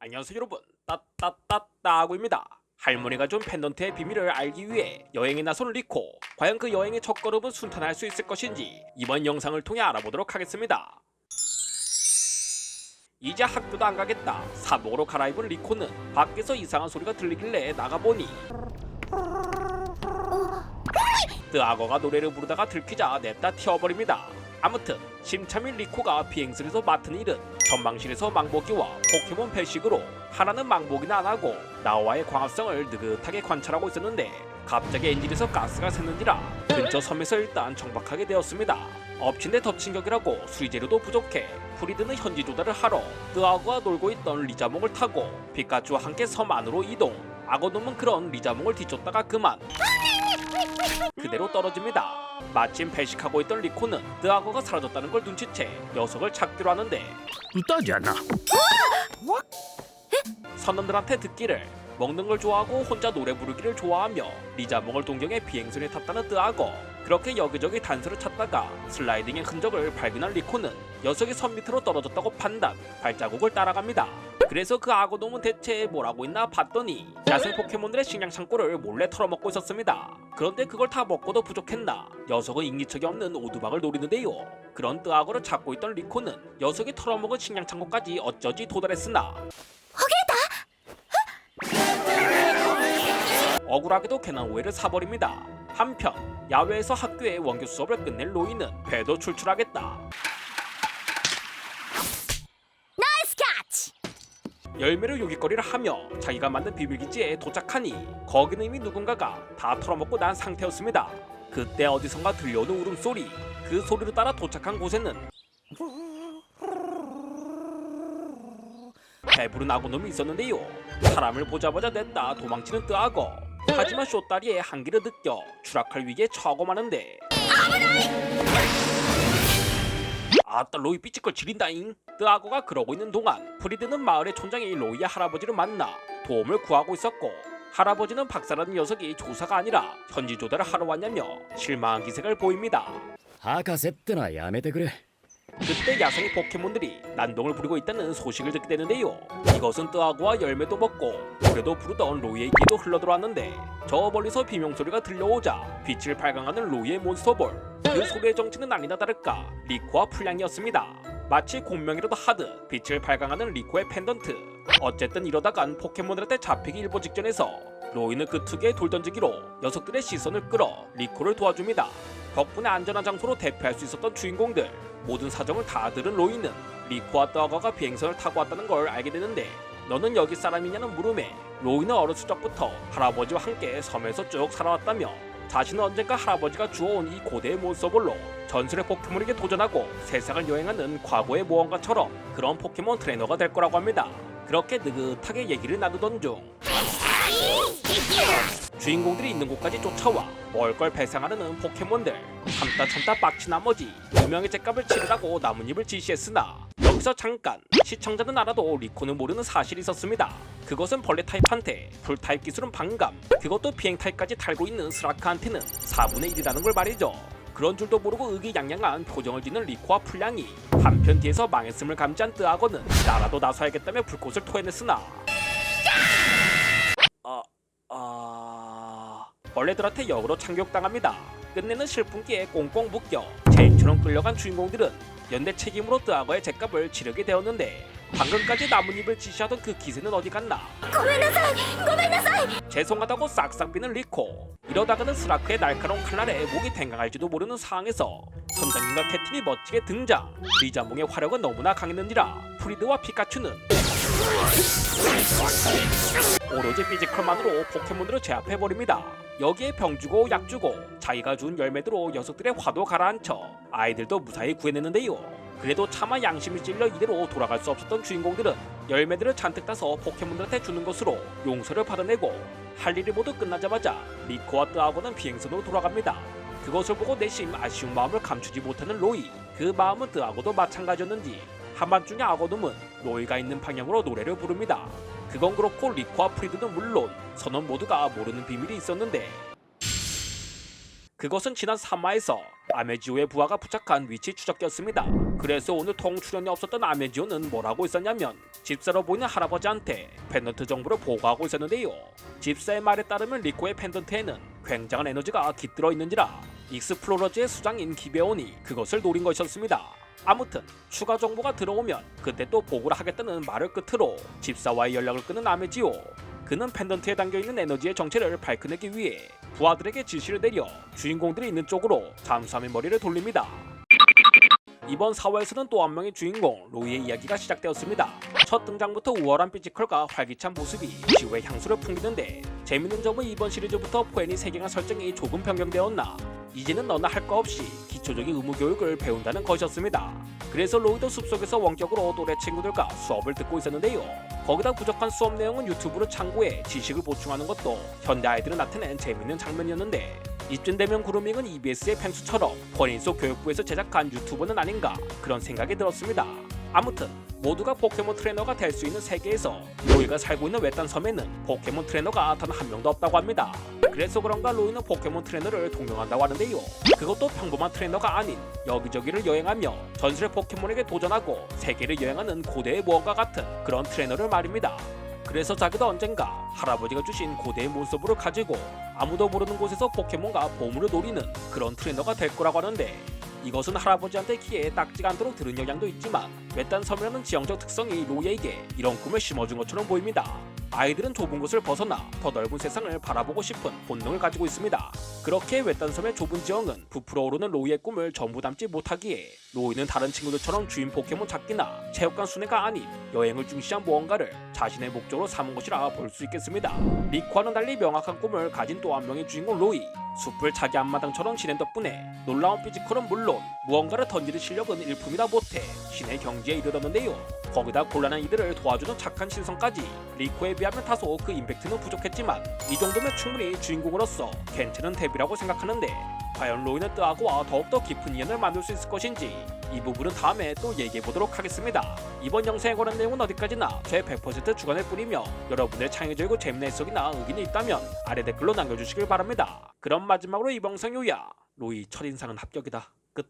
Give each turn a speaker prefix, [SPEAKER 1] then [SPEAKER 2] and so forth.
[SPEAKER 1] 안녕하세요 여러분, 따따따따구입니다. 할머니가 준 펜던트의 비밀을 알기 위해 여행에 나선 리코. 과연 그 여행의 첫걸음은 순탄할 수 있을 것인지 이번 영상을 통해 알아보도록 하겠습니다. 이제 학교도 안 가겠다. 사복으로 갈아입은 리코는 밖에서 이상한 소리가 들리길래 나가보니 뜨악어가 노래를 부르다가 들키자 냅다 튀어버립니다. 아무튼 심참인 리코가 비행실에서 맡은 일은 전망실에서 망보기와 포켓몬 배식으로 하나는 망보기는 안하고 나와의 광합성을 느긋하게 관찰하고 있었는데 갑자기 엔진에서 가스가 샜는지라 근처 섬에서 일단 정박하게 되었습니다. 엎친 데 덮친 격이라고 수리재료도 부족해 프리드는 현지 조달을 하러 뜨악어가 놀고 있던 리자몽을 타고 피카츄와 함께 섬 안으로 이동. 악어놈은 그런 리자몽을 뒤쫓다가 그만 그대로 떨어집니다. 마침 배식하고 있던 리코는 뜨악어가 사라졌다는 걸 눈치채 녀석을 찾기로 하는데
[SPEAKER 2] 따잖아.
[SPEAKER 1] 선원들한테 듣기를 먹는 걸 좋아하고 혼자 노래 부르기를 좋아하며 리자몽을 동경해 비행선에 탔다는 뜨악어. 그렇게 여기저기 단서를 찾다가 슬라이딩의 흔적을 발견한 리코는 녀석이 섬 밑으로 떨어졌다고 판단, 발자국을 따라갑니다. 그래서 그 악어놈은 대체 뭘 하고 있나 봤더니 야생 포켓몬들의 식량 창고를 몰래 털어먹고 있었습니다. 그런데 그걸 다 먹고도 부족했나 녀석은 인기척이 없는 오두막을 노리는데요. 그런 뜨악어를 찾고 있던 리코는 녀석이 털어먹은 식량 창고까지 어쩌지 도달했으나 억울하게도 괜한 오해를 사버립니다. 한편 야외에서 학교의 원교 수업을 끝낸 로이는 배도 출출하겠다. 열매를 요깃거리를 하며 자기가 만든 비밀기지에 도착하니 거기는 이미 누군가가 다 털어먹고 난 상태였습니다. 그때 어디선가 들려오는 울음소리. 그 소리를 따라 도착한 곳에는 배부른 악어놈이 있었는데요. 사람을 보자마자 냈다 도망치는 뜨악어. 하지만 쇼다리의 한기를 느껴 추락할 위기에 처하고 마는데 아따 로이 삐찍걸 지린다잉. 뜨악어가 그러고 있는 동안 프리드는 마을의 촌장이 로이의 할아버지를 만나 도움을 구하고 있었고 할아버지는 박사라는 녀석이 조사가 아니라 현지 조달을 하러 왔냐며 실망한 기색을 보입니다.
[SPEAKER 2] 博士ってのはやめてくれ。
[SPEAKER 1] 그때 야생의 포켓몬들이 난동을 부리고 있다는 소식을 듣게 되는데요. 이것은 뜨악어와 열매도 먹고 노래도 부르던 로이의 귀에도 흘러들어왔는데 저 멀리서 비명소리가 들려오자 빛을 발광하는 로이의 몬스터볼. 그 소리의 정체는 아니나 다를까 리코와 풀량이었습니다. 마치 공명이라도 하듯 빛을 발광하는 리코의 펜던트. 어쨌든 이러다간 포켓몬들한테 잡히기 일보 직전에서 로이는 그 특유의 돌던지기로 녀석들의 시선을 끌어 리코를 도와줍니다. 덕분에 안전한 장소로 대피할 수 있었던 주인공들. 모든 사정을 다 들은 로이는 리코와 뜨악어가 비행선을 타고 왔다는 걸 알게 되는데 너는 여기 사람이냐는 물음에 로이는 어렸을 적부터 할아버지와 함께 섬에서 쭉 살아왔다며 자신은 언젠가 할아버지가 주워온 이 고대의 몬스터볼로 전설의 포켓몬에게 도전하고 세상을 여행하는 과거의 모험가처럼 그런 포켓몬 트레이너가 될 거라고 합니다. 그렇게 느긋하게 얘기를 나누던 중 주인공들이 있는 곳까지 쫓아와 먹을 걸 배상하려는 포켓몬들. 참다 빡친 나머지 유명의 죗값을 치르라고 나뭇잎을 지시했으나 여기서 잠깐 시청자는 알아도 리코는 모르는 사실이 있었습니다. 그것은 벌레 타입한테 풀 타입 기술은 반감, 그것도 비행 타입까지 달고 있는 스라크한테는 4분의 1이라는 걸 말이죠. 그런 줄도 모르고 의기양양한 표정을 짓는 리코와 풀량이 한편 뒤에서 망했음을 감지한 뜨악어는 나라도 나서야겠다며 불꽃을 토해냈으나 벌레들한테 역으로 참격당합니다. 끝내는 슬픔기에 꽁꽁 묶여 체인처럼 끌려간 주인공들은 연대 책임으로 뜨악어의 죗값을 치르게 되었는데 방금까지 나뭇잎을 지시하던 그 기세는 어디 갔나. 죄송하다고 싹싹 비는 리코. 이러다가는 스라크의 날카로운 칼날에 목이 댕강할지도 모르는 상황에서 선장님과 캣틴이 멋지게 등장. 리자몽의 화력은 너무나 강했는지라 프리드와 피카츄는 오로지 피지컬만으로 포켓몬들을 제압해버립니다. 여기에 병 주고 약 주고 자기가 준 열매들로 녀석들의 화도 가라앉혀 아이들도 무사히 구해냈는데요. 그래도 차마 양심이 찔려 이대로 돌아갈 수 없었던 주인공들은 열매들을 잔뜩 따서 포켓몬들한테 주는 것으로 용서를 받아내고 할 일이 모두 끝나자마자 리코와 뜨악어는 비행선으로 돌아갑니다. 그것을 보고 내심 아쉬운 마음을 감추지 못하는 로이. 그 마음은 뜨악어도 마찬가지였는지 한밤중에 악어놈은 로이가 있는 방향으로 노래를 부릅니다. 그건 그렇고 리코와 프리드는 물론 선원 모두가 모르는 비밀이 있었는데 그것은 지난 3화에서 아메지오의 부하가 부착한 위치 추적기였습니다. 그래서 오늘 통출연이 없었던 아메지오는 뭘 하고 있었냐면 집사로 보이는 할아버지한테 펜던트 정보를 보고하고 있었는데요. 집사의 말에 따르면 리코의 펜던트에는 굉장한 에너지가 깃들어 있는지라 익스플로러즈의 수장인 기베온이 그것을 노린 것이었습니다. 아무튼 추가 정보가 들어오면 그때 또 보고를 하겠다는 말을 끝으로 집사와의 연락을 끊은 아메지오. 그는 펜던트에 담겨있는 에너지의 정체를 밝혀내기 위해 부하들에게 지시를 내려 주인공들이 있는 쪽으로 잠수함의 머리를 돌립니다. 이번 4화에서는 또 한 명의 주인공 로이의 이야기가 시작되었습니다. 첫 등장부터 우월한 피지컬과 활기찬 모습이 지구의 향수를 풍기는데 재밌는 점은 이번 시리즈부터 포엔이 세계관 설정이 조금 변경되었나 이제는 너나 할 거 없이 기초적인 의무 교육을 배운다는 것이었습니다. 그래서 로이도 숲속에서 원격으로 또래 친구들과 수업을 듣고 있었는데요. 거기다 부족한 수업 내용은 유튜브로 참고해 지식을 보충하는 것도 현대 아이들을 나타낸 재밌는 장면이었는데 이쯤 되면 그루밍은 EBS의 펭수처럼 본인 속 교육부에서 제작한 유튜버는 아닌가 그런 생각이 들었습니다. 아무튼 모두가 포켓몬 트레이너가 될 수 있는 세계에서 로이가 살고 있는 외딴 섬에는 포켓몬 트레이너가 단 한 명도 없다고 합니다. 그래서 그런가 로이는 포켓몬 트레이너를 동경한다고 하는데요. 그것도 평범한 트레이너가 아닌 여기저기를 여행하며 전설의 포켓몬에게 도전하고 세계를 여행하는 고대의 무언가 같은 그런 트레이너를 말입니다. 그래서 자기도 언젠가 할아버지가 주신 고대의 몬스터볼을 가지고 아무도 모르는 곳에서 포켓몬과 보물을 노리는 그런 트레이너가 될 거라고 하는데 이것은 할아버지한테 귀에 딱지가 않도록 들은 영향도 있지만 외딴 섬이라는 지형적 특성이 로이에게 이런 꿈을 심어준 것처럼 보입니다. 아이들은 좁은 곳을 벗어나 더 넓은 세상을 바라보고 싶은 본능을 가지고 있습니다. 그렇게 외딴 섬의 좁은 지형은 부풀어 오르는 로이의 꿈을 전부 담지 못하기에 로이는 다른 친구들처럼 주인 포켓몬 찾기나 체육관 순회가 아닌 여행을 중시한 무언가를 자신의 목적으로 삼은 것이라 볼 수 있겠습니다. 리코와는 달리 명확한 꿈을 가진 또 한 명의 주인공 로이. 숲을 자기 앞마당처럼 지낸 덕분에 놀라운 피지컬은 물론 무언가를 던지는 실력은 일품이다 못해 신의 경지에 이르렀는데요. 거기다 곤란한 이들을 도와주는 착한 신성까지 리코에 비하면 다소 그 임팩트는 부족했지만 이 정도면 충분히 주인공으로서 괜찮은 데뷔라고 생각하는데 과연 로이는 뜨아고와 더욱더 깊은 인연을 만들 수 있을 것인지 이 부분은 다음에 또 얘기해보도록 하겠습니다. 이번 영상에 관한 내용은 어디까지나 제 100% 주관일 뿐이며 여러분의 창의적이고 재미난 해석이나 의견이 있다면 아래 댓글로 남겨주시길 바랍니다. 그럼 마지막으로 이 영상 요약. 로이 첫인상은 합격이다. 끝.